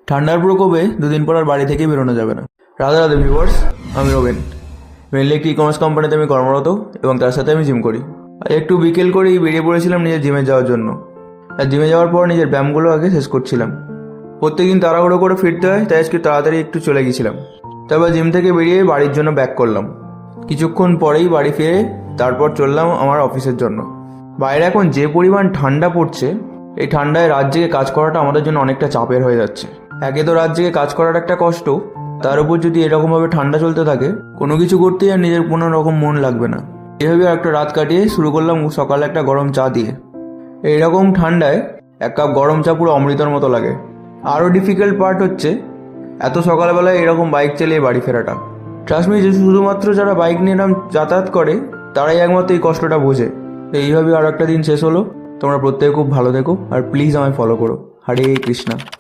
ঠান্ডার প্রকোপে দুদিন পর আর বাড়ি থেকে বেরোনো যাবে না। রাধে রাধে ভিউয়ার্স, আমি রোবেন। মেনলি একটি ই-কমার্স কোম্পানিতে আমি কর্মরত এবং তার সাথে আমি জিম করি। আর একটু বিকেল করেই বেরিয়ে পড়েছিলাম নিজের জিমে যাওয়ার জন্য। আর জিমে যাওয়ার পর নিজের ব্যায়ামগুলো আগে শেষ করছিলাম। প্রত্যেকদিন তাড়াহুড়ো করে ফিরতে হয়, তাই আজকে তাড়াতাড়ি একটু চলে গেছিলাম। তারপর জিম থেকে বেরিয়ে বাড়ির জন্য ব্যাক করলাম। কিছুক্ষণ পরেই বাড়ি ফিরে তারপর চললাম আমার অফিসের জন্য। বাইরে এখন যে পরিমাণ ঠান্ডা পড়ছে, এই ঠান্ডায় রাত জেগে কাজ করাটা আমাদের জন্য অনেকটা চাপের হয়ে যাচ্ছে। একে তো রাত জেগে কাজ করাটা একটা কষ্ট, তার উপর যদি এরকমভাবে ঠান্ডা চলতে থাকে, কোনো কিছু করতেই আর নিজের কোনো রকম মন লাগবে না। এভাবে একটা রাত কাটিয়ে শুরু করলাম সকালে একটা গরম চা দিয়ে। এইরকম ঠান্ডায় এক কাপ গরম চা পুরো অমৃতর মতো লাগে। আরও ডিফিকাল্ট পার্ট হচ্ছে এত সকালবেলায় এরকম বাইক চালিয়ে বাড়ি ফেরাটা। ট্রাস্ট মি, যে শুধুমাত্র যারা বাইক নিয়ে এরকম যাতায়াত করে তারাই একমাত্র এই কষ্টটা বোঝে। এইভাবে আরও একটা দিন শেষ হলো। তোমরা প্রত্যেকে খুব ভালো থেকো আর প্লিজ আমায় ফলো করো। হরে কৃষ্ণা।